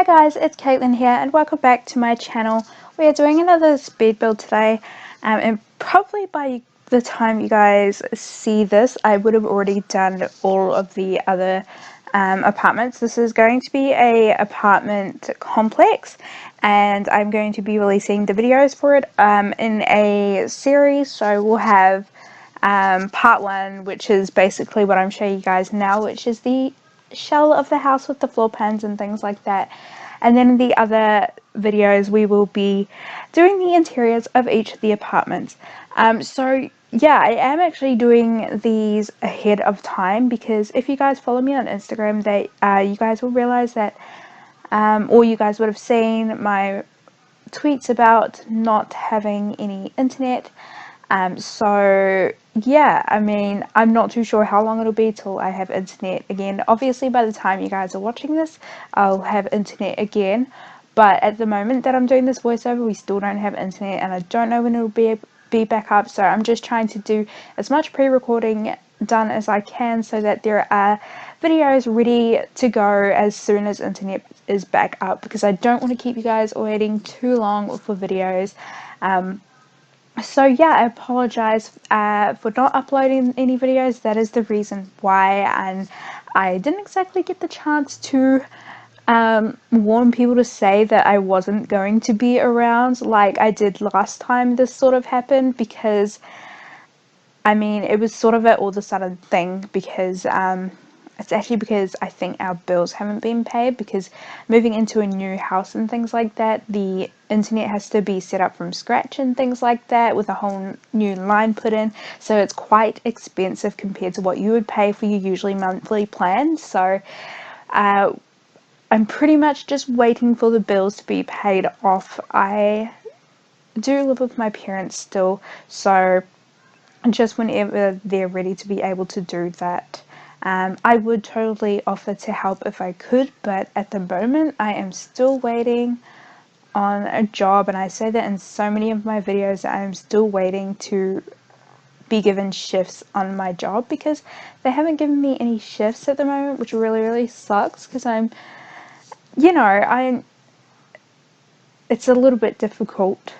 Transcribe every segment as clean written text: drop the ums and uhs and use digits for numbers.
guys, it's Caitlin here and welcome back to my channel. We are doing another speed build today, and probably by the time you guys see this I would have already done all of the other apartments. This is going to be a apartment complex and I'm going to be releasing the videos for it in a series. So we'll have part one, which is basically what I'm showing you guys now, which is the shell of the house with the floor plans and things like that. And then in the other videos we will be doing the interiors of each of the apartments. So yeah, I am actually doing these ahead of time because if you guys follow me on Instagram, you guys will realize that or you guys would have seen my tweets about not having any internet. So yeah, I mean, I'm not too sure how long it'll be till I have internet again. Obviously by the time you guys are watching this I'll have internet again, but at the moment that I'm doing this voiceover we still don't have internet and I don't know when it'll be back up. So I'm just trying to do as much pre-recording done as I can so that there are videos ready to go as soon as internet is back up, because I don't want to keep you guys waiting too long for videos. So yeah, I apologize for not uploading any videos. That is the reason why, and I didn't exactly get the chance to warn people to say that I wasn't going to be around like I did last time this sort of happened, because I mean it was sort of an all of a sudden thing, because it's actually because I think our bills haven't been paid, because moving into a new house and things like that, the internet has to be set up from scratch and things like that with a whole new line put in, so it's quite expensive compared to what you would pay for your usually monthly plan. So I'm pretty much just waiting for the bills to be paid off. I do live with my parents still, so just whenever they're ready to be able to do that, I would totally offer to help if I could, but at the moment I am still waiting on a job, and I say that in so many of my videos that I am still waiting to be given shifts on my job, because they haven't given me any shifts at the moment, which really sucks, because it's a little bit difficult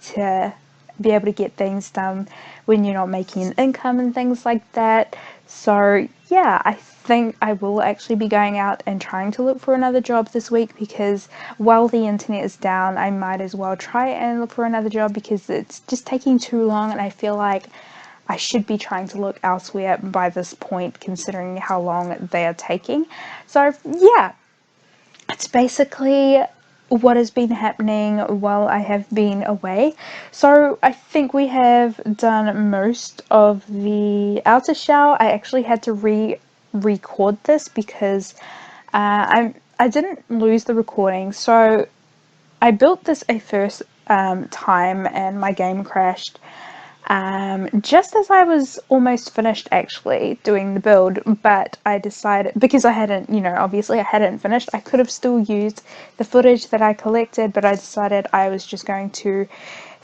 to be able to get things done when you're not making an income and things like that. So yeah, I think I will actually be going out and trying to look for another job this week, because while the internet is down I might as well try and look for another job, because it's just taking too long and I feel like I should be trying to look elsewhere by this point, considering how long they are taking. So yeah, it's basically what has been happening while I have been away. So I think we have done most of the outer shell. I actually had to re-record this because I didn't lose the recording. So I built this a first time and my game crashed just as I was almost finished actually doing the build, but I decided, because I hadn't, obviously I hadn't finished, I could have still used the footage that I collected, but I decided I was just going to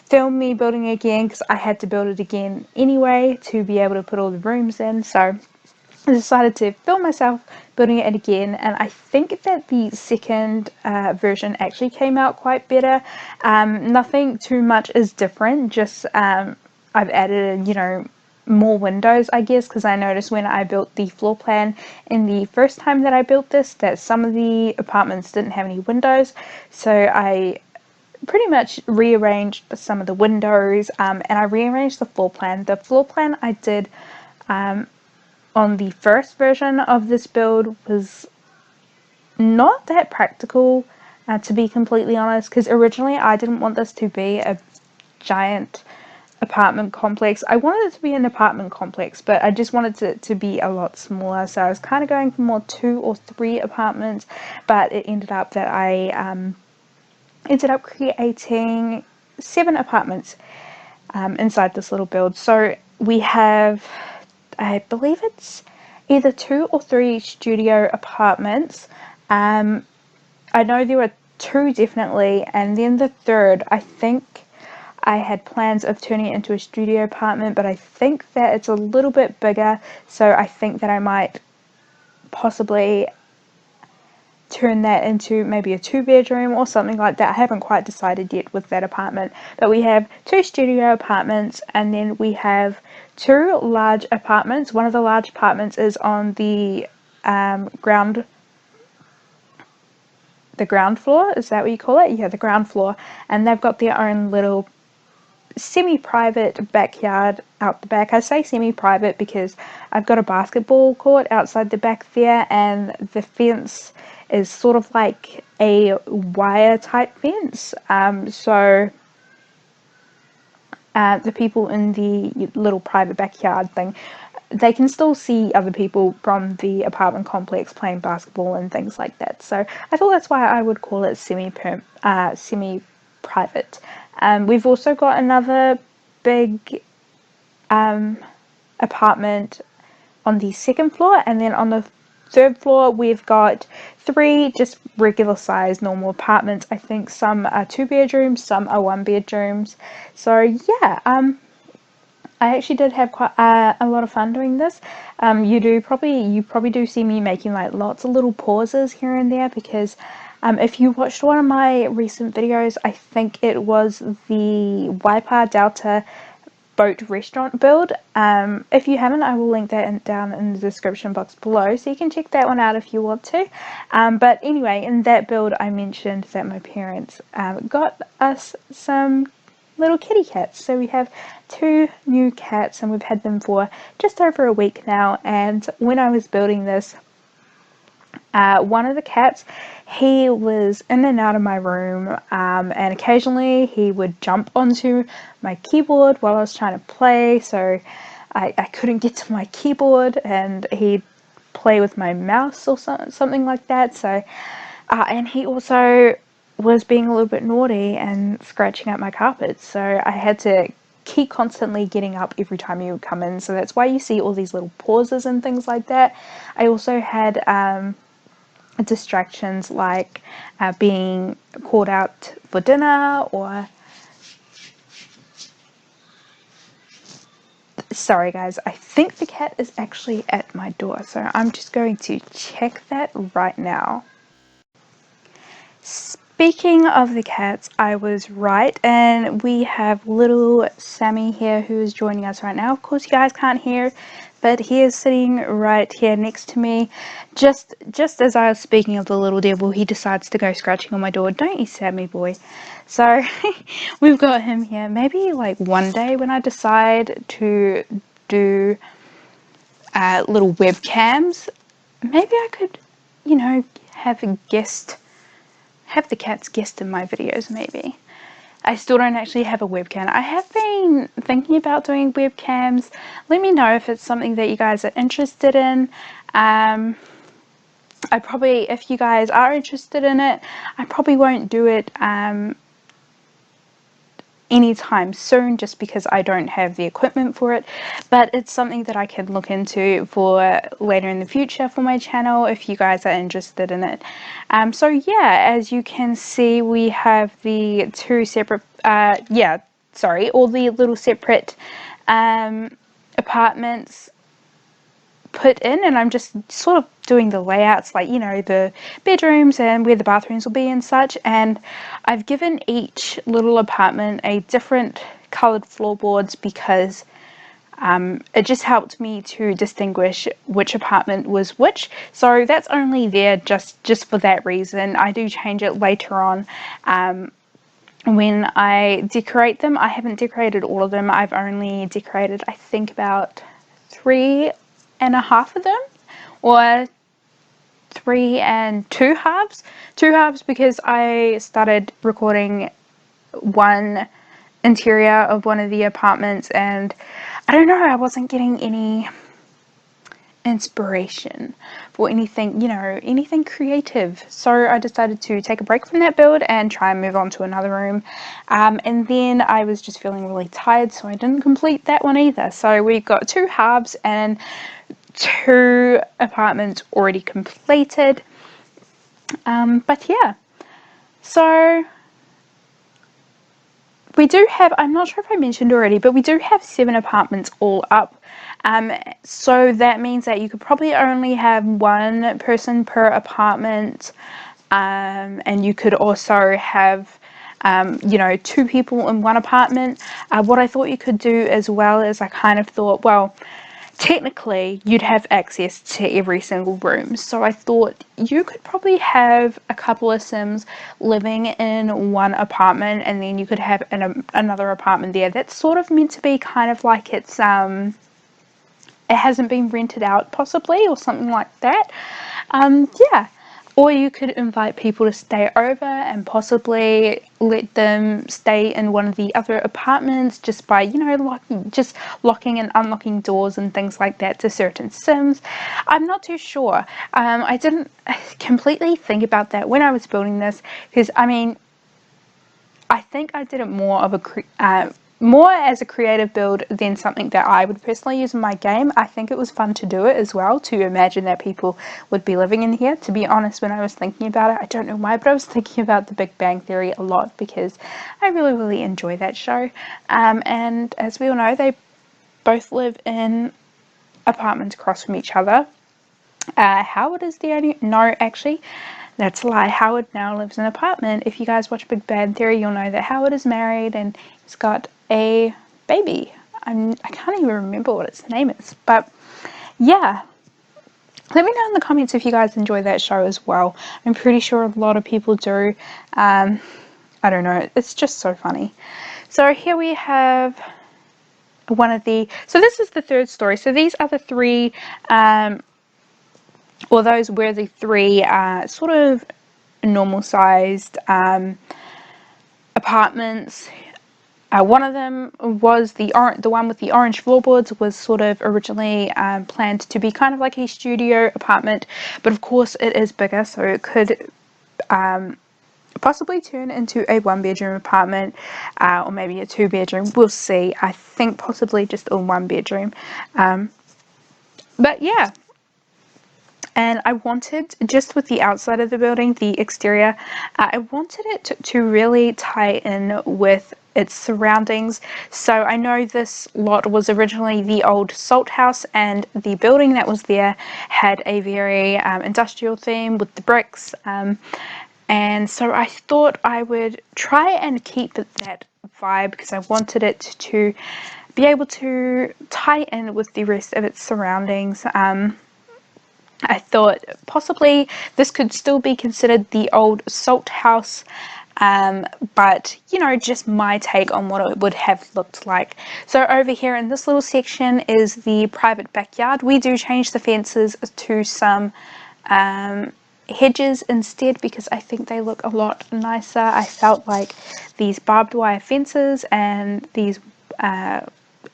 film me building again, because I had to build it again anyway to be able to put all the rooms in. So I decided to film myself building it again, and I think that the second version actually came out quite better. Nothing too much is different, just I've added, more windows, I guess, because I noticed when I built the floor plan in the first time that I built this, that some of the apartments didn't have any windows, so I pretty much rearranged some of the windows, and I rearranged the floor plan. The floor plan I did on the first version of this build was not that practical, to be completely honest, because originally I didn't want this to be a giant apartment complex. I wanted it to be an apartment complex, but I just wanted it to be a lot smaller, so I was kind of going for more 2 or 3 apartments, but it ended up that I ended up creating 7 apartments inside this little build. So we have, I believe it's either 2 or 3 studio apartments. I know there were 2 definitely, and then the third, I think I had plans of turning it into a studio apartment, but I think that it's a little bit bigger, so I think that I might possibly turn that into maybe a 2-bedroom or something like that. I haven't quite decided yet with that apartment, but we have 2 studio apartments, and then we have 2 large apartments. One of the large apartments is on the ground floor, is that what you call it? Yeah, the ground floor, and they've got their own little semi-private backyard out the back. I say semi-private because I've got a basketball court outside the back there, and the fence is sort of like a wire type fence, so the people in the little private backyard thing, they can still see other people from the apartment complex playing basketball and things like that. So I thought that's why I would call it semi-private. We've also got another big apartment on the 2nd floor, and then on the 3rd floor we've got 3 just regular size normal apartments. I think some are 2 bedrooms, some are 1 bedrooms. So yeah, I actually did have quite a lot of fun doing this. You probably do see me making like lots of little pauses here and there, because if you watched one of my recent videos, I think it was the Waipa Delta boat restaurant build. If you haven't, I will link that down in the description box below, so you can check that one out if you want to. But anyway, in that build I mentioned that my parents got us some little kitty cats. So we have 2 new cats, and we've had them for just over a week now. And when I was building this, one of the cats, he was in and out of my room, and occasionally he would jump onto my keyboard while I was trying to play, so I couldn't get to my keyboard, and he'd play with my mouse or something like that. So and he also was being a little bit naughty and scratching at my carpet, so I had to keep constantly getting up every time he would come in. So that's why you see all these little pauses and things like that. I also had distractions like being called out for dinner, or sorry guys, I think the cat is actually at my door, so I'm just going to check that right now. Speaking of the cats, I was right, and we have little Sammy here who is joining us right now. Of course you guys can't hear, but he is sitting right here next to me. Just as I was speaking of the little devil, he decides to go scratching on my door. Don't you, Sammy boy? So we've got him here. Maybe like one day when I decide to do little webcams, maybe I could, you know, have the cats guest in my videos. Maybe. I still don't actually have a webcam. I have been thinking about doing webcams. Let me know if it's something that you guys are interested in. If you guys are interested in it, I probably won't do it anytime soon, just because I don't have the equipment for it, but it's something that I can look into for later in the future for my channel if you guys are interested in it. So yeah, as you can see, we have the 2 separate all the little separate apartments put in, and I'm just sort of doing the layouts, like, you know, the bedrooms and where the bathrooms will be and such. And I've given each little apartment a different colored floorboards because it just helped me to distinguish which apartment was which. So that's only there just for that reason. I do change it later on when I decorate them. I haven't decorated all of them. I've only decorated, I think, about 3.5 of them, or 3 2/2. 2/2 because I started recording one interior of one of the apartments, and I don't know, I wasn't getting any inspiration for anything, you know, anything creative. So I decided to take a break from that build and try and move on to another room. And then I was just feeling really tired, so I didn't complete that one either. So we've got 2/2 and 2 apartments already completed. But yeah, so we do have, I'm not sure if I mentioned already, but we do have 7 apartments all up. So that means that you could probably only have one person per apartment, and you could also have you know, two people in one apartment. What I thought you could do as well is I kind of thought, well, technically you'd have access to every single room, so I thought you could probably have a couple of Sims living in one apartment, and then you could have another apartment there that's sort of meant to be kind of like it's it hasn't been rented out possibly, or something like that. Yeah. Or you could invite people to stay over and possibly let them stay in one of the other apartments just by, you know, just locking and unlocking doors and things like that to certain Sims. I'm not too sure. I didn't completely think about that when I was building this, because I mean, I think I did it more of more as a creative build than something that I would personally use in my game. I think it was fun to do it as well, to imagine that people would be living in here. To be honest, when I was thinking about it, I don't know why, but I was thinking about The Big Bang Theory a lot because I really enjoy that show. And as we all know, they both live in apartments across from each other. Howard is the only... No, actually, that's a lie. Howard now lives in an apartment. If you guys watch Big Bang Theory, you'll know that Howard is married and he's got a baby. I can't even remember what its name is. But yeah, let me know in the comments if you guys enjoy that show as well. I'm pretty sure a lot of people do. I don't know. It's just so funny. So here we have one of the... So this is the third story. So these are the three... or those were the three sort of normal sized apartments. One of them was the one with the orange floorboards, was sort of originally planned to be kind of like a studio apartment, but of course it is bigger, so it could possibly turn into a one-bedroom apartment, or maybe a two-bedroom. We'll see. I think possibly just a one-bedroom. But yeah. And I wanted, just with the outside of the building, the exterior, I wanted it to really tie in with its surroundings. So I know this lot was originally the old salt house, and the building that was there had a very industrial theme with the bricks. And so I thought I would try and keep that vibe, because I wanted it to be able to tie in with the rest of its surroundings. I thought possibly this could still be considered the old salt house, but you know, just my take on what it would have looked like. So over here in this little section is the private backyard. We do change the fences to some hedges instead, because I think they look a lot nicer. I felt like these barbed wire fences and these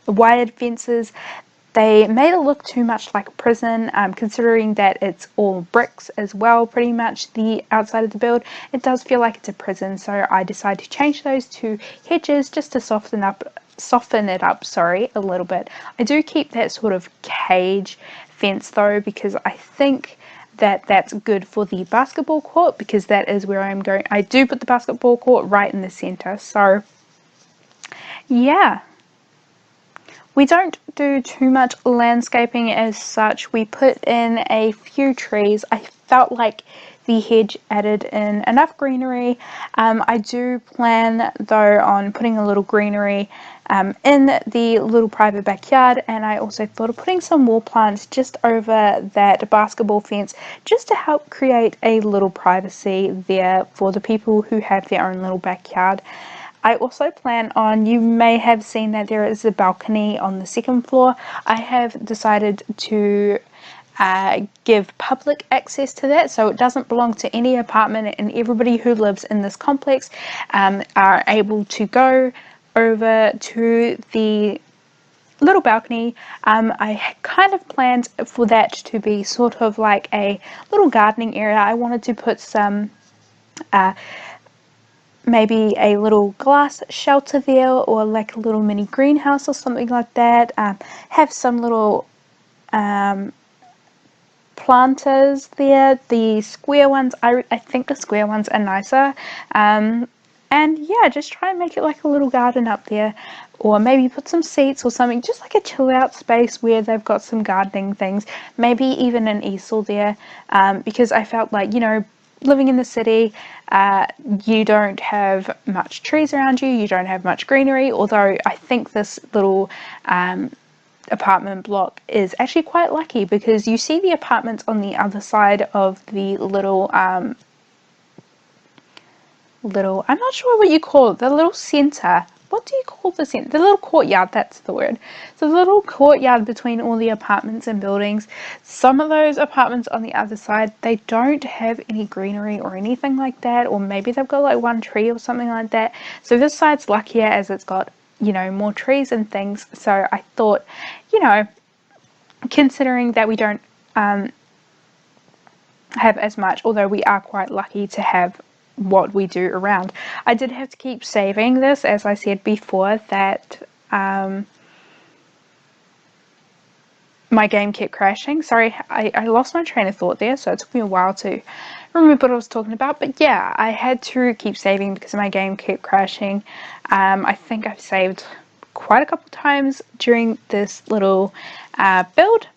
wired fences, they made it look too much like a prison, considering that it's all bricks as well, pretty much the outside of the build. It does feel like it's a prison, so I decided to change those to hedges just to soften it up, sorry, a little bit. I do keep that sort of cage fence though, because I think that that's good for the basketball court, because that is where I'm going. I do put the basketball court right in the center, so yeah. We don't do too much landscaping as such. We put in a few trees. I felt like the hedge added in enough greenery. I do plan though on putting a little greenery in the little private backyard, and I also thought of putting some wall plants just over that basketball fence, just to help create a little privacy there for the people who have their own little backyard. I also plan on, you may have seen that there is a balcony on the second floor. I have decided to give public access to that, so it doesn't belong to any apartment, and everybody who lives in this complex are able to go over to the little balcony. I kind of planned for that to be sort of like a little gardening area. I wanted to put some maybe a little glass shelter there, or like a little mini greenhouse or something like that. Have some little planters there. The square ones, I think the square ones are nicer. And yeah, just try and make it like a little garden up there, or maybe put some seats or something, just like a chill out space where they've got some gardening things, maybe even an easel there, because I felt like, you know, living in the city, you don't have much trees around you, you don't have much greenery, although I think this little apartment block is actually quite lucky, because you see the apartments on the other side of the little I'm not sure what you call it, the little centre. What do you call the centre? The little courtyard, that's the word. So the little courtyard between all the apartments and buildings. Some of those apartments on the other side, they don't have any greenery or anything like that, or maybe they've got like one tree or something like that. So this side's luckier as it's got, you know, more trees and things. So I thought, you know, considering that we don't have as much, although we are quite lucky to have what we do around. I did have to keep saving this, as I said before, that my game kept crashing. Sorry, I lost my train of thought there, so it took me a while to remember what I was talking about. But yeah, I had to keep saving because my game kept crashing. I think I've saved quite a couple times during this little build.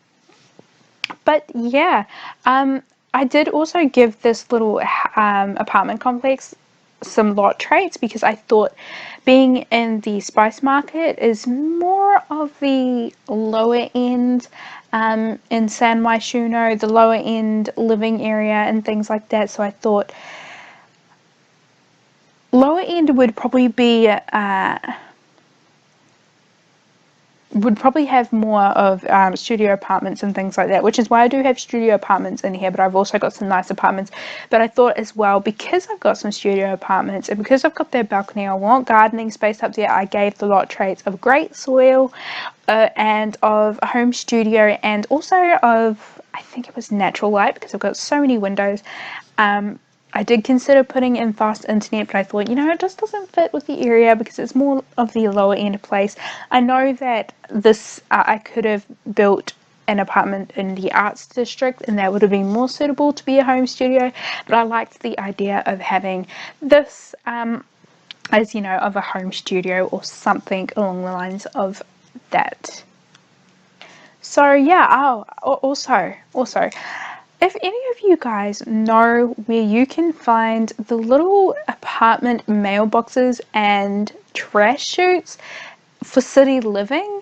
But yeah, I did also give this little apartment complex some lot traits, because I thought being in the spice market is more of the lower end in San Myshuno, the lower end living area and things like that. So I thought lower end would probably be would probably have more of studio apartments and things like that, which is why I do have studio apartments in here, but I've also got some nice apartments. But I thought as well, because I've got some studio apartments and because I've got that balcony, I want gardening space up there. I gave the lot traits of great soil and of a home studio, and also of, I think it was natural light, because I've got so many windows. I did consider putting in fast internet, but I thought, you know, it just doesn't fit with the area because it's more of the lower end place. I know that this, I could have built an apartment in the arts district and that would have been more suitable to be a home studio, but I liked the idea of having this as, you know, of a home studio or something along the lines of that. So yeah, also, if any of you guys know where you can find the little apartment mailboxes and trash chutes for city living,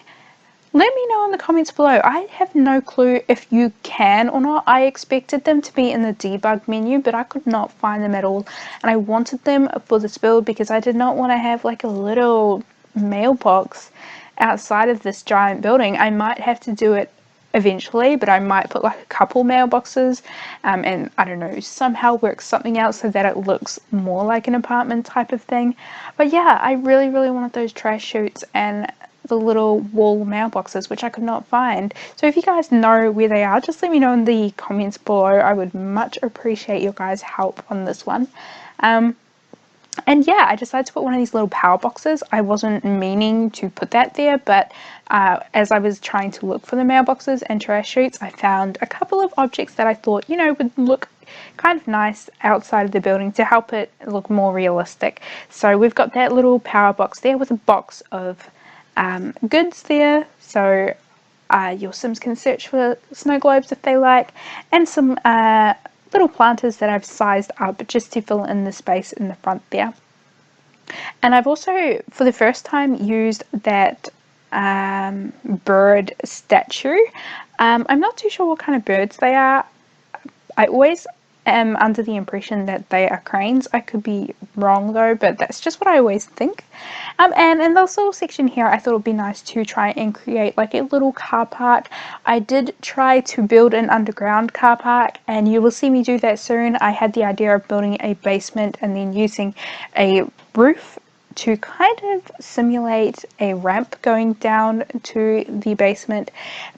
let me know in the comments below. I have no clue if you can or not. I expected them to be in the debug menu, but I could not find them at all. And I wanted them for this build because I did not want to have like a little mailbox outside of this giant building. I might have to do it eventually, but I might put like a couple mailboxes and I don't know, somehow work something out so that it looks more like an apartment type of thing. But yeah, I really wanted those trash chutes and the little wall mailboxes, which I could not find. So if you guys know where they are, just let me know in the comments below. I would much appreciate your guys' help on this one. And yeah, I decided to put one of these little power boxes. I wasn't meaning to put that there, but as I was trying to look for the mailboxes and trash chutes, I found a couple of objects that I thought, you know, would look kind of nice outside of the building to help it look more realistic. So we've got that little power box there with a box of goods there. So your Sims can search for snow globes if they like, and some little planters that I've sized up just to fill in the space in the front there. And I've also, for the first time, used that bird statue. I'm not too sure what kind of birds they are. I always am under the impression that they are cranes. I could be wrong though, but that's just what I always think. And in this little section here, I thought it would be nice to try and create like a little car park. I did try to build an underground car park, and you will see me do that soon. I had the idea of building a basement and then using a roof to kind of simulate a ramp going down to the basement,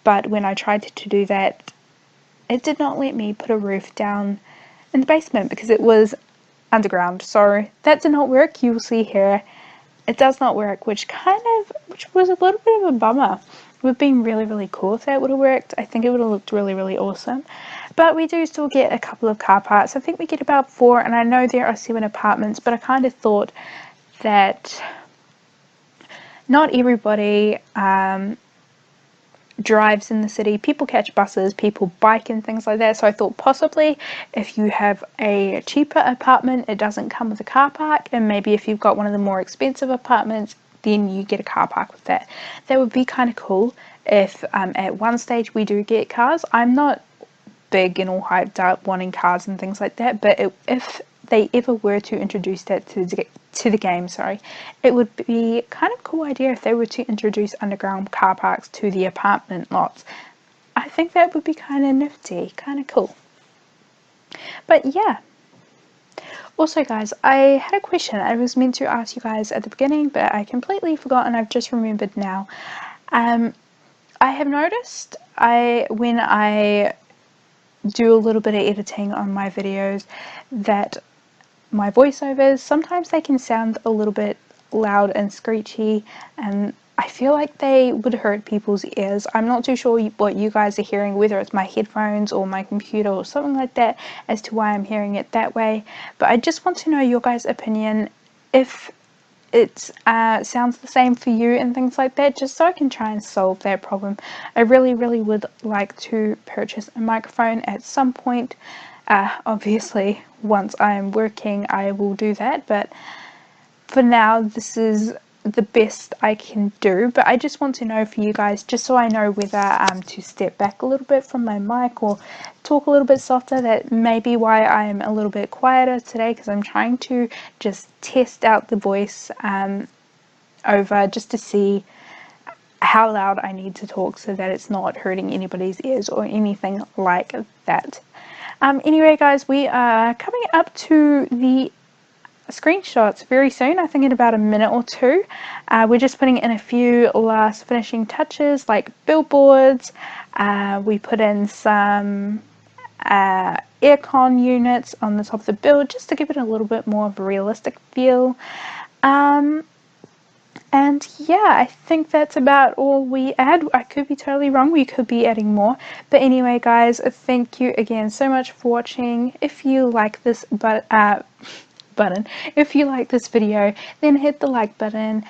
but when I tried to do that, it did not let me put a roof down in the basement because it was underground. So that did not work. You will see here it does not work, which was a little bit of a bummer. It would have been really cool if that would have worked. I think it would have looked really awesome. But we do still get a couple of car parks. I think we get about 4, and I know there are 7 apartments, but I kind of thought that not everybody drives in the city. People catch buses, people bike and things like that. So I thought possibly if you have a cheaper apartment, it doesn't come with a car park, and maybe if you've got one of the more expensive apartments, then you get a car park with that. That would be kind of cool if at one stage we do get cars. I'm not big and all hyped up wanting cars and things like that, but if they ever were to introduce that to the game, it would be kind of cool idea if they were to introduce underground car parks to the apartment lots. I think that would be kind of nifty, kind of cool. But yeah. Also guys, I had a question I was meant to ask you guys at the beginning, but I completely forgot and I've just remembered now. I have noticed when I do a little bit of editing on my videos that my voiceovers, sometimes they can sound a little bit loud and screechy, and I feel like they would hurt people's ears. I'm not too sure what you guys are hearing, whether it's my headphones or my computer or something like that, as to why I'm hearing it that way. But I just want to know your guys' opinion, if it sounds the same for you and things like that, just so I can try and solve that problem. I really would like to purchase a microphone at some point. Obviously once I'm working I will do that, but for now this is the best I can do. But I just want to know for you guys, just so I know whether to step back a little bit from my mic or talk a little bit softer. That may be why I'm a little bit quieter today, because I'm trying to just test out the voice over, just to see how loud I need to talk so that it's not hurting anybody's ears or anything like that. Anyway guys, we are coming up to the screenshots very soon, I think in about a minute or two. We're just putting in a few last finishing touches like billboards. We put in some aircon units on the top of the build just to give it a little bit more of a realistic feel. And yeah, I think that's about all we add. I could be totally wrong, we could be adding more. But anyway guys, thank you again so much for watching. If you like this if you like this video, then hit the like button.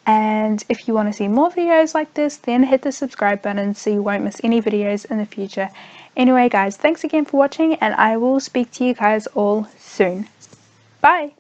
And if you want to see more videos like this, then hit the subscribe button so you won't miss any videos in the future. Anyway guys, thanks again for watching, and I will speak to you guys all soon. Bye!